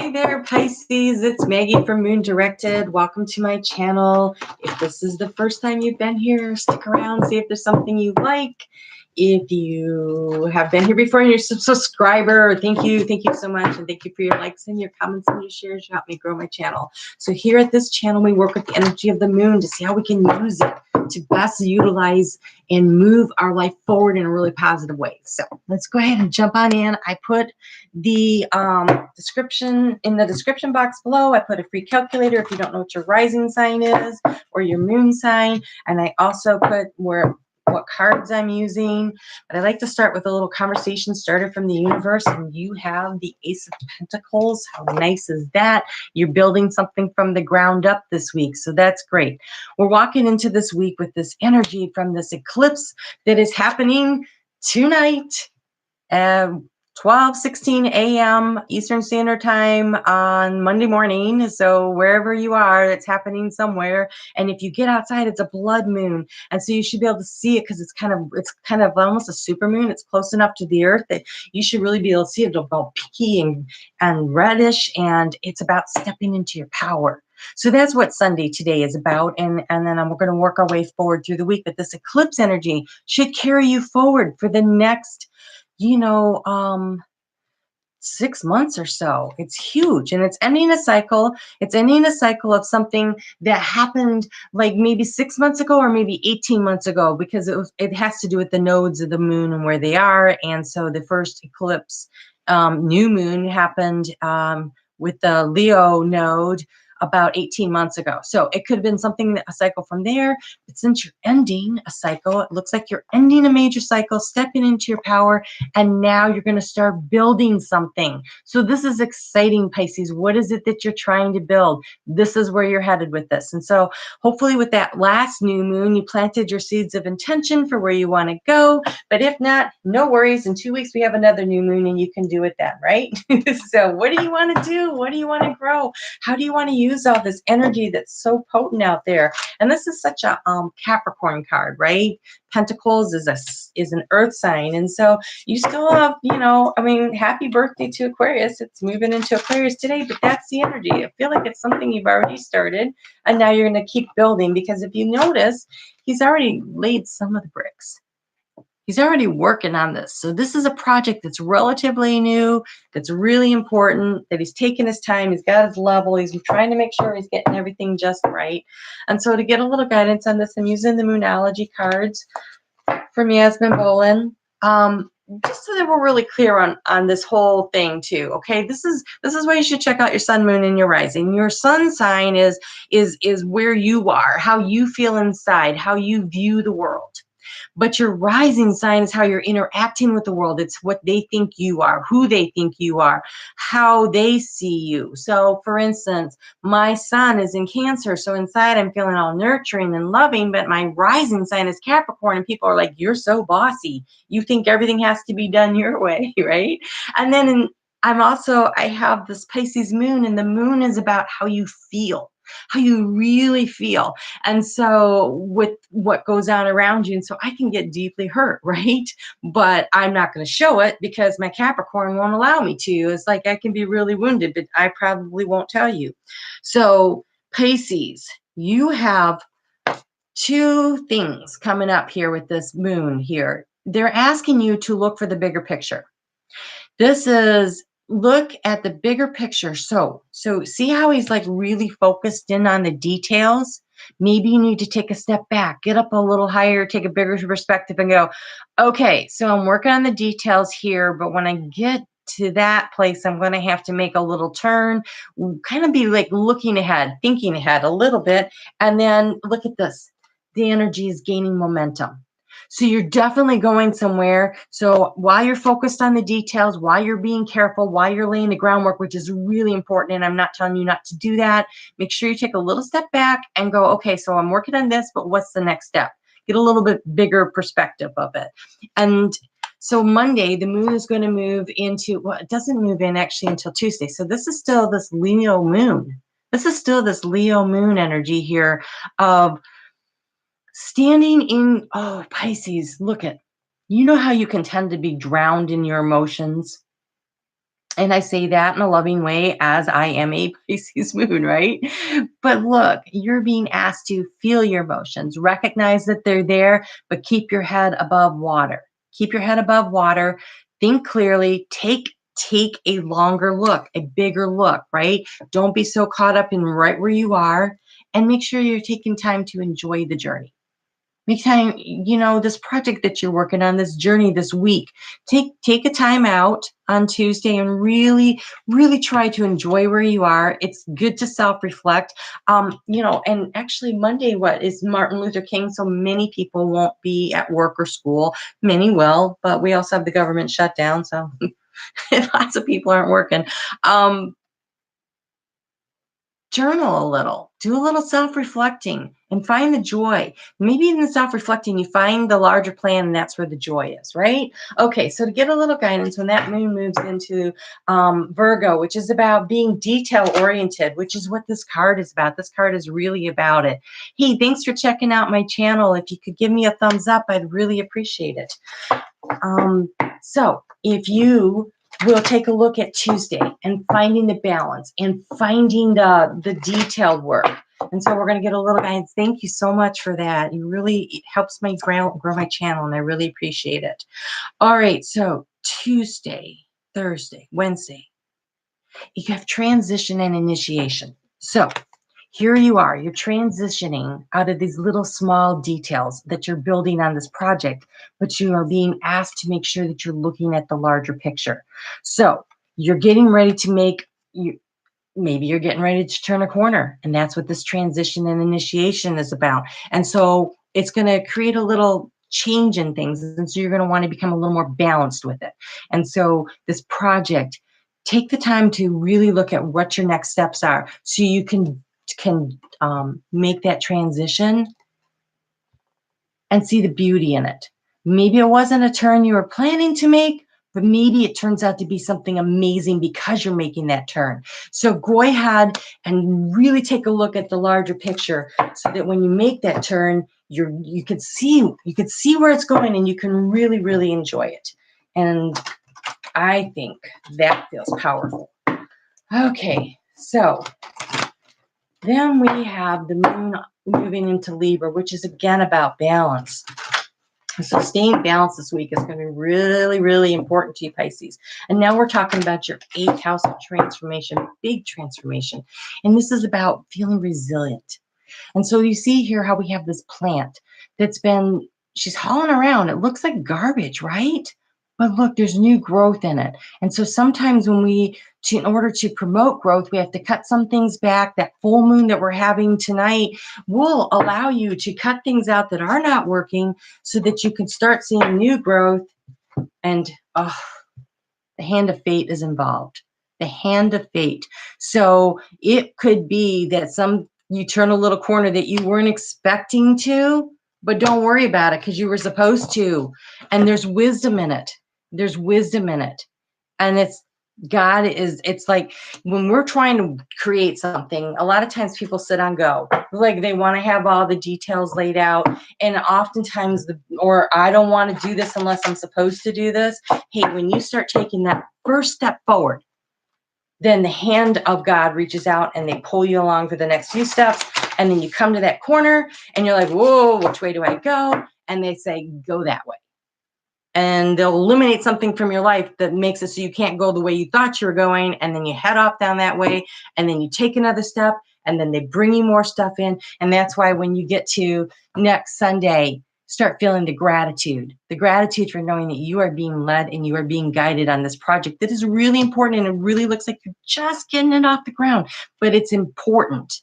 Hey there, Pisces. It's Maggie from Moon Directed. Welcome to my channel. If this is the first time you've been here, stick around, see if there's something you like. If you have been here before and you're a subscriber, thank you so much. And thank you for your likes and your comments and your shares. You help me grow my channel. So here at this channel, we work with the energy of the moon to see how we can use it to best utilize and move our life forward in a really positive way. So let's go ahead and jump on in. I put the description in the description box below. I put a free calculator if you don't know what your rising sign is or your moon sign. And I also put what cards I'm using. But I like to start with a little conversation starter from the universe. And you have the Ace of Pentacles. How nice is that? You're building something from the ground up this week. So that's great. We're walking into this week with this energy from this eclipse that is happening tonight. 12:16 a.m. Eastern Standard Time on Monday morning. So wherever you are, it's happening somewhere. And if you get outside, it's a blood moon. And so you should be able to see it because it's kind of almost a super moon. It's close enough to the earth that you should really be able to see it. It'll go pinky and reddish, and it's about stepping into your power. So that's what Sunday today is about. And then we're going to work our way forward through the week. But this eclipse energy should carry you forward for the next 6 months or so. It's huge, and it's ending a cycle. It's ending a cycle of something that happened like maybe 6 months ago or maybe 18 months ago, because it has to do with the nodes of the moon and where they are. And so the first eclipse, new moon, happened with the Leo node about 18 months ago. So it could have been a cycle from there. But since you're ending a cycle, it looks like you're ending a major cycle, stepping into your power, and now you're going to start building something. So this is exciting, Pisces. What is it that you're trying to build? This is where you're headed with this. And so hopefully with that last new moon, you planted your seeds of intention for where you want to go. But if not, no worries. In 2 weeks, we have another new moon and you can do it then, right? So what do you want to do? What do you want to grow? How do you want to use all this energy that's so potent out there? And this is such a Capricorn card, right? Pentacles is an earth sign. And so you still have, happy birthday to Aquarius. It's moving into Aquarius today, but that's the energy. I feel like it's something you've already started, and now you're going to keep building, because if you notice, he's already laid some of the bricks. He's already working on this. So this is a project that's relatively new, that's really important, that he's taking his time. He's got his level. He's trying to make sure he's getting everything just right. And so to get a little guidance on this, I'm using the Moonology cards from Yasmin, Boland. Just so that we're really clear on this whole thing too. Okay, this is why you should check out your sun, moon, and your rising. Your sun sign is where you are, how you feel inside, how you view the world. But your rising sign is how you're interacting with the world. It's what they think you are, who they think you are, how they see you. So for instance, my sun is in Cancer. So inside I'm feeling all nurturing and loving, but my rising sign is Capricorn, and people are like, you're so bossy. You think everything has to be done your way, right? And then I have this Pisces moon, and the moon is about how you feel, how you really feel. And so with what goes on around you, and so I can get deeply hurt, right? But I'm not going to show it because my Capricorn won't allow me to. It's like I can be really wounded, but I probably won't tell you. So Pisces, you have two things coming up here with this moon here. They're asking you to look for the bigger picture. This is look at the bigger picture. So see how he's like really focused in on the details? Maybe you need to take a step back, get up a little higher, take a bigger perspective and go, okay, so I'm working on the details here, but when I get to that place, I'm going to have to make a little turn, kind of be like looking ahead, thinking ahead a little bit. And then look at this. The energy is gaining momentum. So you're definitely going somewhere. So while you're focused on the details, while you're being careful, while you're laying the groundwork, which is really important, and I'm not telling you not to do that, make sure you take a little step back and go, okay, so I'm working on this, but what's the next step? Get a little bit bigger perspective of it. And so Monday, the moon is going to move into, well, it doesn't move in actually until Tuesday. So this is still this Leo moon. This is still this Leo moon energy here of standing in, oh, Pisces, look at, you know how you can tend to be drowned in your emotions? And I say that in a loving way as I am a Pisces moon, right? But look, you're being asked to feel your emotions, recognize that they're there, but keep your head above water. Keep your head above water. Think clearly. Take a longer look, a bigger look, right? Don't be so caught up in right where you are, and make sure you're taking time to enjoy the journey. Make time, this project that you're working on, this journey this week. Take a time out on Tuesday and really, really try to enjoy where you are. It's good to self-reflect. And actually Monday, what is Martin Luther King? So many people won't be at work or school. Many will, but we also have the government shutdown, so lots of people aren't working. Journal a little, do a little self-reflecting and find the joy. Maybe in the self-reflecting, you find the larger plan, and that's where the joy is, right? Okay, so to get a little guidance, when that moon moves into Virgo, which is about being detail-oriented, which is what this card is about. This card is really about it. Hey, thanks for checking out my channel. If you could give me a thumbs up, I'd really appreciate it. So if you will take a look at Tuesday and finding the balance and finding the detailed work. And so we're going to get a little guidance. Thank you so much for that. It helps me grow my channel, and I really appreciate it. All right, so Tuesday, Thursday, Wednesday, you have transition and initiation. So here you are, you're transitioning out of these little small details that you're building on this project, but you are being asked to make sure that you're looking at the larger picture. So you're getting ready to maybe you're getting ready to turn a corner, and that's what this transition and initiation is about. And so it's going to create a little change in things. And so you're going to want to become a little more balanced with it. And so this project, take the time to really look at what your next steps are so you can make that transition and see the beauty in it. Maybe it wasn't a turn you were planning to make, but maybe it turns out to be something amazing because you're making that turn. So go ahead and really take a look at the larger picture so that when you make that turn, you could see where it's going, and you can really, really enjoy it. And I think that feels powerful. Okay, so then we have the moon moving into Libra, which is again about balance. So staying balanced this week is going to be really, really important to you, Pisces. And now we're talking about your 8th house of transformation, big transformation. And this is about feeling resilient. And so you see here how we have this plant she's hauling around. It looks like garbage, right? But look, there's new growth in it. And so sometimes in order to promote growth, we have to cut some things back. That full moon that we're having tonight will allow you to cut things out that are not working so that you can start seeing new growth. And the hand of fate is involved. The hand of fate. So it could be that you turn a little corner that you weren't expecting to, but don't worry about it because you were supposed to. And there's wisdom in it. There's wisdom in it. And it's like when we're trying to create something, a lot of times people sit on go. Like they want to have all the details laid out. And oftentimes, or I don't want to do this unless I'm supposed to do this. Hey, when you start taking that first step forward, then the hand of God reaches out and they pull you along for the next few steps. And then you come to that corner and you're like, whoa, which way do I go? And they say, go that way. And they'll eliminate something from your life that makes it so you can't go the way you thought you were going. And then you head off down that way. And then you take another step. And then they bring you more stuff in. And that's why when you get to next Sunday, start feeling the gratitude for knowing that you are being led and you are being guided on this project that is really important. And it really looks like you're just getting it off the ground, but it's important.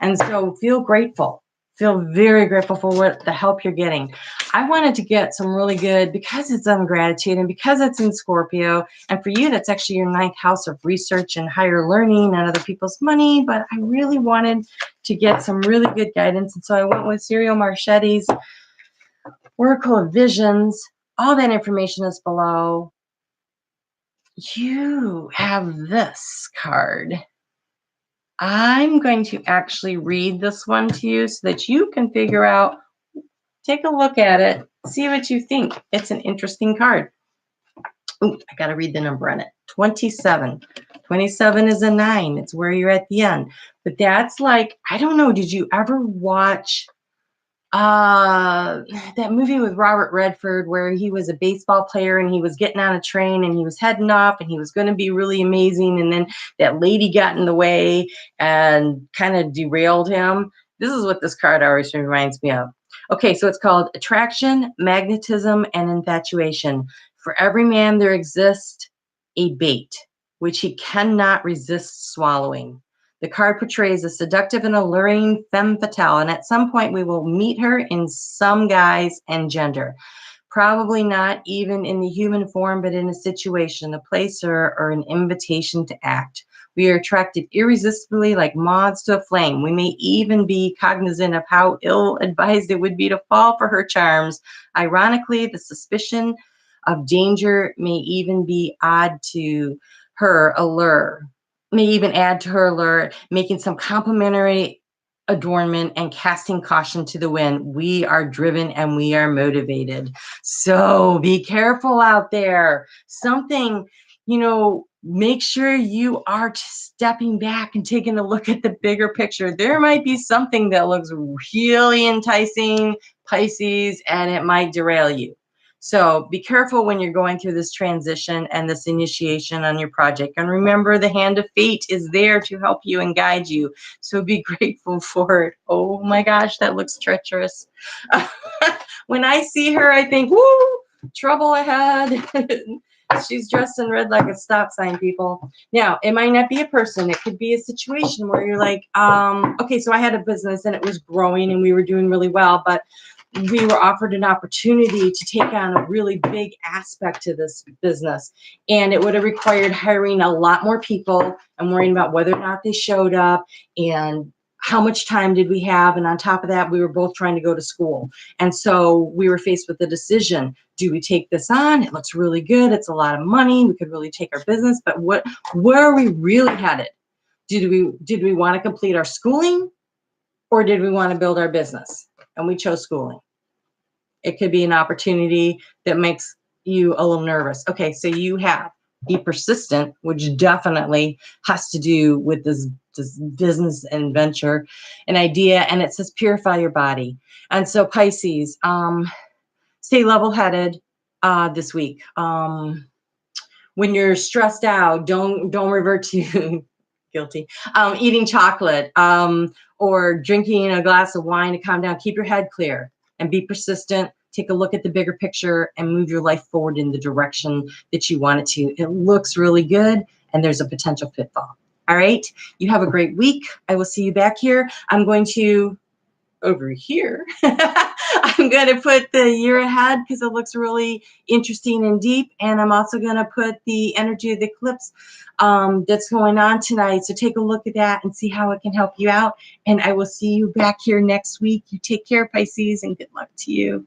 And so feel grateful. Feel very grateful for the help you're getting. I wanted to get some really good, because it's on gratitude and because it's in Scorpio. And for you, that's actually your 9th house of research and higher learning and other people's money. But I really wanted to get some really good guidance. And so I went with Ciro Marchetti's Oracle of Visions. All that information is below. You have this card. I'm going to actually read this one to you so that you can figure out, take a look at it, see what you think. It's an interesting card. Ooh, I got to read the number on it. 27. 27 is a 9. It's where you're at the end. But that's like, I don't know, did you ever watch that movie with Robert Redford where he was a baseball player and he was getting on a train and he was heading off and he was going to be really amazing, and then that lady got in the way and kind of derailed him? This is what this card always reminds me of. Okay, so it's called Attraction, Magnetism, and Infatuation. For every man there exists a bait which he cannot resist swallowing. The card portrays a seductive and alluring femme fatale, and at some point we will meet her in some guise and gender. Probably not even in the human form, but in a situation, a place, or an invitation to act. We are attracted irresistibly like moths to a flame. We may even be cognizant of how ill-advised it would be to fall for her charms. Ironically, the suspicion of danger may even be odd to her allure. May even add to her allure, making some complimentary adornment and casting caution to the wind. We are driven and we are motivated. So be careful out there. Something, make sure you are stepping back and taking a look at the bigger picture. There might be something that looks really enticing, Pisces, and it might derail you. So be careful when you're going through this transition and this initiation on your project. And remember, the hand of fate is there to help you and guide you. So be grateful for it. Oh my gosh, that looks treacherous. When I see her, I think, woo, trouble ahead. She's dressed in red like a stop sign, people. Now, it might not be a person. It could be a situation where you're like, okay, so I had a business and it was growing and we were doing really well, but we were offered an opportunity to take on a really big aspect to this business. And it would have required hiring a lot more people and worrying about whether or not they showed up and how much time did we have. And on top of that, we were both trying to go to school. And so we were faced with the decision, do we take this on? It looks really good. It's a lot of money. We could really take our business, but where are we really headed? Did we want to complete our schooling, or did we want to build our business? And we chose schooling. It could be an opportunity that makes you a little nervous. Okay, so you have be persistent, which definitely has to do with this business and venture, an idea, and it says purify your body. And so Pisces, stay level-headed this week. When you're stressed out, don't revert to guilty eating chocolate or drinking a glass of wine to calm down. Keep your head clear and be persistent. Take a look at the bigger picture and move your life forward in the direction that you want it to. It looks really good, and there's a potential pitfall. All right. You have a great week. I will see you back here. I'm going to over here. I'm going to put the year ahead because it looks really interesting and deep. And I'm also going to put the energy of the eclipse that's going on tonight. So take a look at that and see how it can help you out. And I will see you back here next week. You take care, Pisces, and good luck to you.